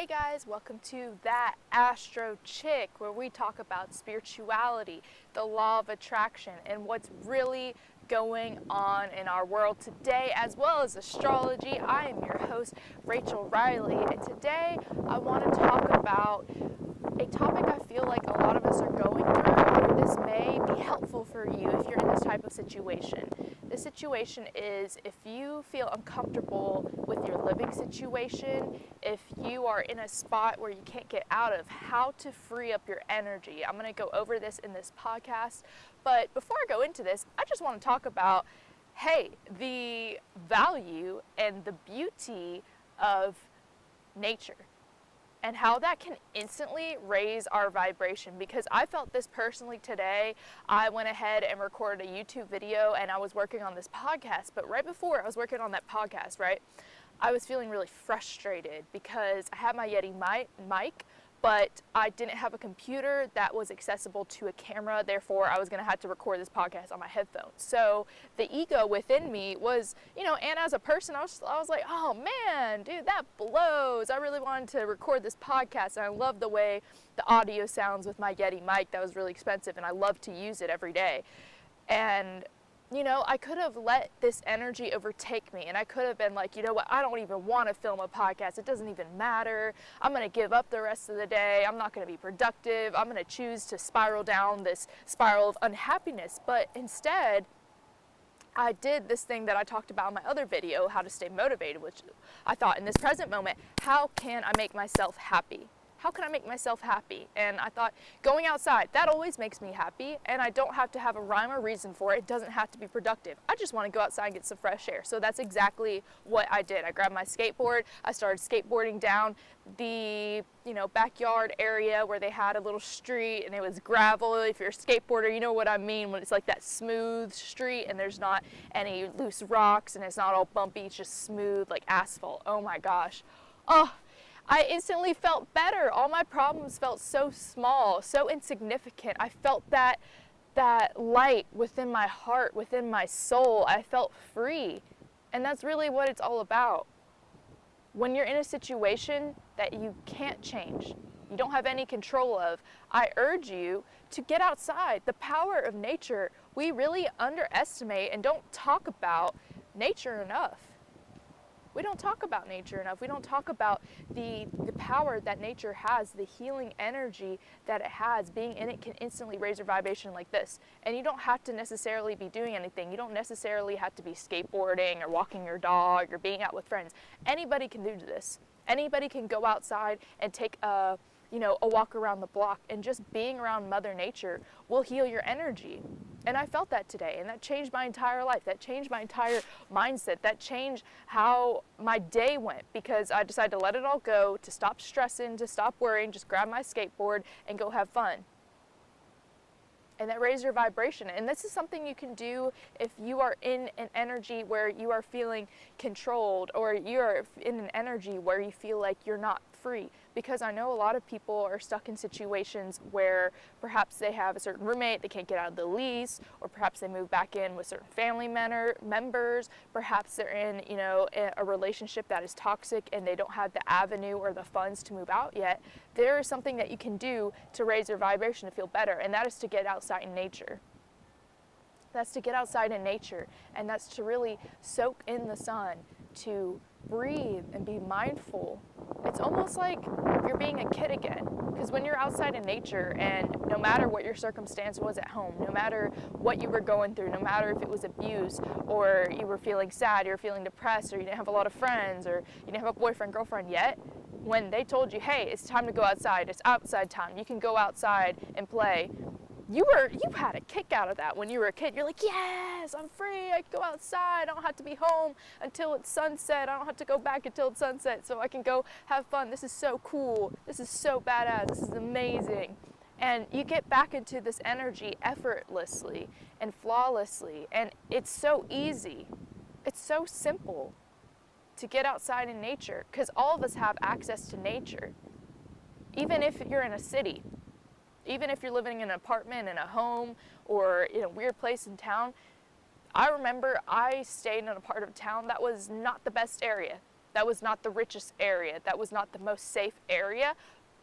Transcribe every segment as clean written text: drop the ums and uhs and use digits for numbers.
Hey guys, welcome to That Astro Chick, where we talk about spirituality, the law of attraction, and what's really going on in our world today, as well as astrology. I am your host, Rachel Riley, and today I want to talk about a topic I feel like a lot of us are going through, or this may be helpful for you if you're in this type of situation. The situation is if you feel uncomfortable with your living situation, if you are in a spot where you can't get out of, how to free up your energy. I'm going to go over this in this podcast, but before I go into this, I just want to talk about, the value and the beauty of nature, and how that can instantly raise our vibration. Because I felt this personally today. I went ahead and recorded a YouTube video and I was working on this podcast, but right before I was working on that podcast, I was feeling really frustrated because I had my Yeti mic, but I didn't have a computer that was accessible to a camera. Therefore, I was gonna have to record this podcast on my headphones. So the ego within me was, and as a person, I was like, oh man, dude, that blows. I really wanted to record this podcast, and I love the way the audio sounds with my Yeti mic that was really expensive, and I love to use it every day. And I could have let this energy overtake me, and I could have been like, you know what, I don't even want to film a podcast. It doesn't even matter. I'm going to give up the rest of the day. I'm not going to be productive. I'm going to choose to spiral down this spiral of unhappiness. But instead, I did this thing that I talked about in my other video, how to stay motivated, which I thought in this present moment, how can I make myself happy? How can I make myself happy? And I thought, going outside, that always makes me happy, and I don't have to have a rhyme or reason for it. It doesn't have to be productive. I just want to go outside and get some fresh air. So that's exactly what I did. I grabbed my skateboard. I started skateboarding down the, backyard area where they had a little street, and it was gravel. If you're a skateboarder, you know what I mean, when it's like that smooth street and there's not any loose rocks and it's not all bumpy. It's just smooth like asphalt. Oh my gosh. Oh, I instantly felt better. All my problems felt so small, so insignificant. I felt that light within my heart, within my soul. I felt free. And that's really what it's all about. When you're in a situation that you can't change, you don't have any control of, I urge you to get outside. The power of nature, we really underestimate and don't talk about nature enough. We don't talk about nature enough. We don't talk about the power that nature has, the healing energy that it has. Being in it can instantly raise your vibration like this. And you don't have to necessarily be doing anything. You don't necessarily have to be skateboarding or walking your dog or being out with friends. Anybody can do this. Anybody can go outside and take a walk around the block, and just being around Mother Nature will heal your energy. And I felt that today, and that changed my entire life. That changed my entire mindset. That changed how my day went, because I decided to let it all go, to stop stressing, to stop worrying, just grab my skateboard and go have fun. And that raised your vibration. And this is something you can do if you are in an energy where you are feeling controlled, or you're in an energy where you feel like you're not free. Because I know a lot of people are stuck in situations where perhaps they have a certain roommate, they can't get out of the lease, or perhaps they move back in with certain family members, perhaps they're in, a relationship that is toxic and they don't have the avenue or the funds to move out yet. There is something that you can do to raise your vibration to feel better, and that is to get outside in nature. That's to get outside in nature, and that's to really soak in the sun, to breathe and be mindful. It's almost like you're being a kid again, because when you're outside in nature, and no matter what your circumstance was at home, no matter what you were going through, no matter if it was abuse, or you were feeling sad, you were feeling depressed, or you didn't have a lot of friends, or you didn't have a boyfriend, girlfriend yet, when they told you, hey, it's time to go outside, it's outside time, you can go outside and play, you had a kick out of that when you were a kid. You're like, yes, I'm free. I can go outside. I don't have to be home until it's sunset. I don't have to go back until it's sunset, so I can go have fun. This is so cool. This is so badass. This is amazing. And you get back into this energy effortlessly and flawlessly. And it's so easy. It's so simple to get outside in nature, because all of us have access to nature. Even if you're in a city. Even if you're living in an apartment, in a home, or in a weird place in town. I remember I stayed in a part of town that was not the best area. That was not the richest area. That was not the most safe area,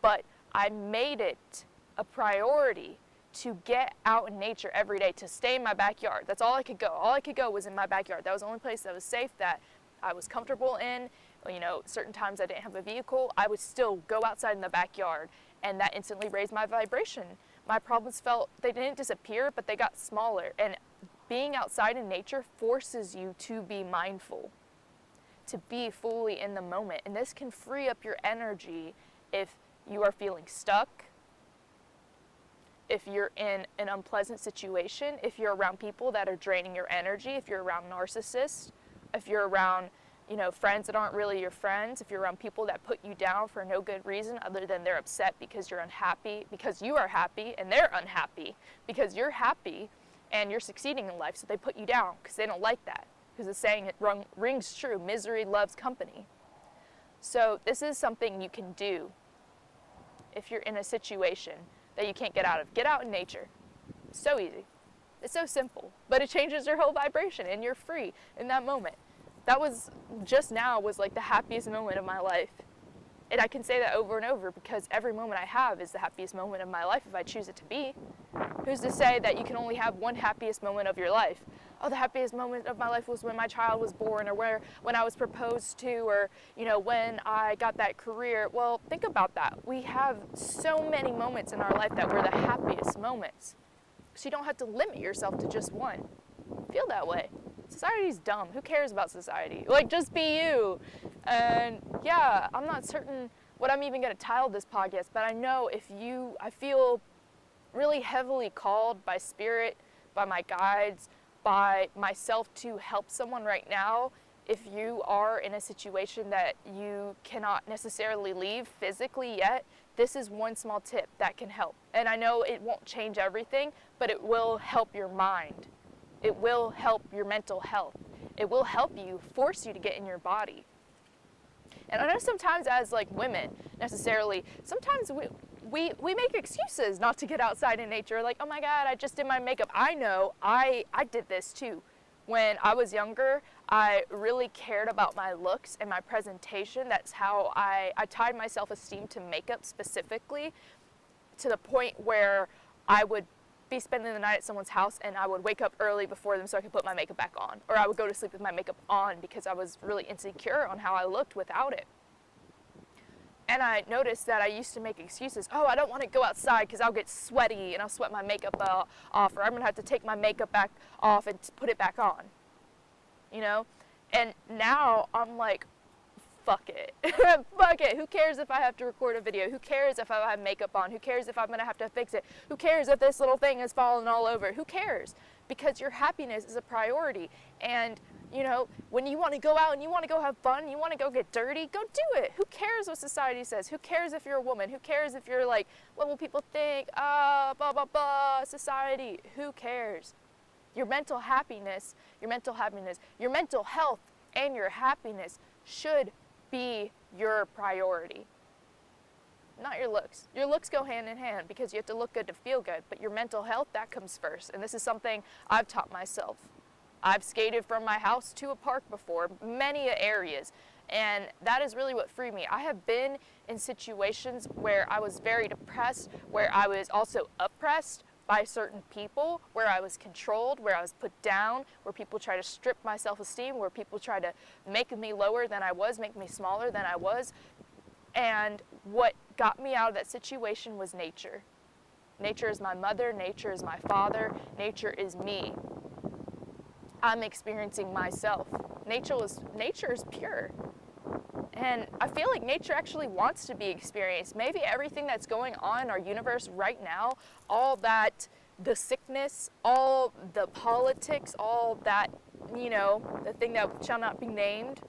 but I made it a priority to get out in nature every day, to stay in my backyard. That's all I could go. All I could go was in my backyard. That was the only place that was safe, that I was comfortable in. You know, certain times I didn't have a vehicle, I would still go outside in the backyard, and that instantly raised my vibration. My problems they didn't disappear, but they got smaller. And being outside in nature forces you to be mindful, to be fully in the moment. And this can free up your energy if you are feeling stuck, if you're in an unpleasant situation, if you're around people that are draining your energy, if you're around narcissists, if you're around, you know, friends that aren't really your friends, if you're around people that put you down for no good reason other than they're upset because you're unhappy, because you are happy and they're unhappy, because you're happy and you're succeeding in life, so they put you down because they don't like that. Because the saying, it rings true, misery loves company. So this is something you can do if you're in a situation that you can't get out of. Get out in nature. So easy. It's so simple, but it changes your whole vibration and you're free in that moment. That was, just now was like the happiest moment of my life. And I can say that over and over because every moment I have is the happiest moment of my life if I choose it to be. Who's to say that you can only have one happiest moment of your life? Oh, the happiest moment of my life was when my child was born, or when I was proposed to, or, you know, when I got that career. Well, think about that. We have so many moments in our life that were the happiest moments. So you don't have to limit yourself to just one. Feel that way. Society's dumb. Who cares about society? Like, just be you. And yeah, I'm not certain what I'm even going to title this podcast, but I know I feel really heavily called by spirit, by my guides, by myself to help someone right now. If you are in a situation that you cannot necessarily leave physically yet, this is one small tip that can help. And I know it won't change everything, but it will help your mind. It will help your mental health. It will help you, force you to get in your body. And I know sometimes as like women, necessarily, sometimes we make excuses not to get outside in nature. Like, oh my God, I just did my makeup. I know, I did this too. When I was younger, I really cared about my looks and my presentation. That's how I tied my self-esteem to makeup specifically, to the point where I would be spending the night at someone's house and I would wake up early before them so I could put my makeup back on. Or I would go to sleep with my makeup on because I was really insecure on how I looked without it. And I noticed that I used to make excuses. Oh, I don't want to go outside because I'll get sweaty and I'll sweat my makeup off, or I'm going to have to take my makeup back off and put it back on. You know? And now I'm like, fuck it. Fuck it. Who cares if I have to record a video? Who cares if I have makeup on? Who cares if I'm going to have to fix it? Who cares if this little thing is falling all over? Who cares? Because your happiness is a priority. And, you know, when you want to go out and you want to go have fun, you want to go get dirty, go do it. Who cares what society says? Who cares if you're a woman? Who cares if you're like, what will people think? Blah, blah, blah, society. Who cares? Your mental happiness, your mental health and your happiness should be your priority, not your looks. Your looks go hand in hand because you have to look good to feel good, but your mental health, that comes first. And this is something I've taught myself. I've skated from my house to a park before, many areas, and that is really what freed me. I have been in situations where I was very depressed, where I was also oppressed by certain people, where I was controlled, where I was put down, where people try to strip my self-esteem, where people try to make me lower than I was, make me smaller than I was. And what got me out of that situation was nature. Nature is my mother, nature is my father, nature is me. I'm experiencing myself. Nature is pure. And I feel like nature actually wants to be experienced. Maybe everything that's going on in our universe right now, all that, the sickness, all the politics, all that, you know, the thing that shall not be named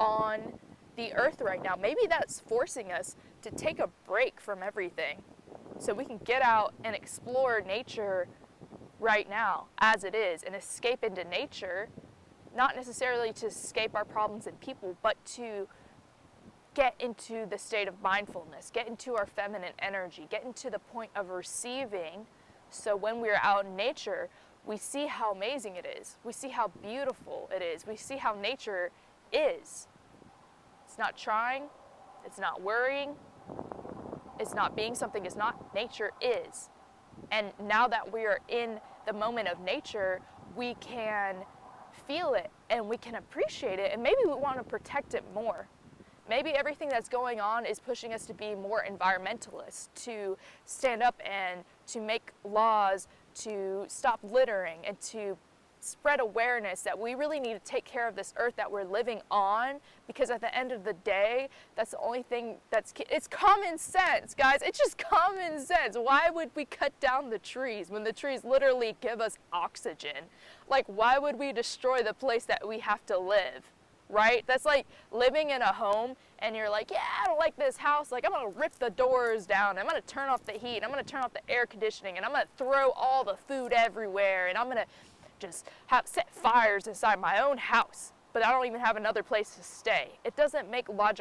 on the earth right now, maybe that's forcing us to take a break from everything so we can get out and explore nature right now as it is and escape into nature. Not necessarily to escape our problems and people, but to get into the state of mindfulness, get into our feminine energy, get into the point of receiving. So when we're out in nature, we see how amazing it is. We see how beautiful it is. We see how nature is. It's not trying, it's not worrying, it's not being something it's not. Nature is. And now that we are in the moment of nature, we can feel it and we can appreciate it, and maybe we want to protect it more. Maybe everything that's going on is pushing us to be more environmentalists, to stand up and to make laws to stop littering and to spread awareness that we really need to take care of this earth that we're living on, because at the end of the day, that's the only thing it's common sense, guys. It's just common sense. Why would we cut down the trees when the trees literally give us oxygen? Like, why would we destroy the place that we have to live? Right? That's like living in a home and you're like, yeah, I don't like this house. Like, I'm going to rip the doors down. I'm going to turn off the heat. I'm going to turn off the air conditioning, and I'm going to throw all the food everywhere, and I'm going to just set fires inside my own house, but I don't even have another place to stay. It doesn't make logical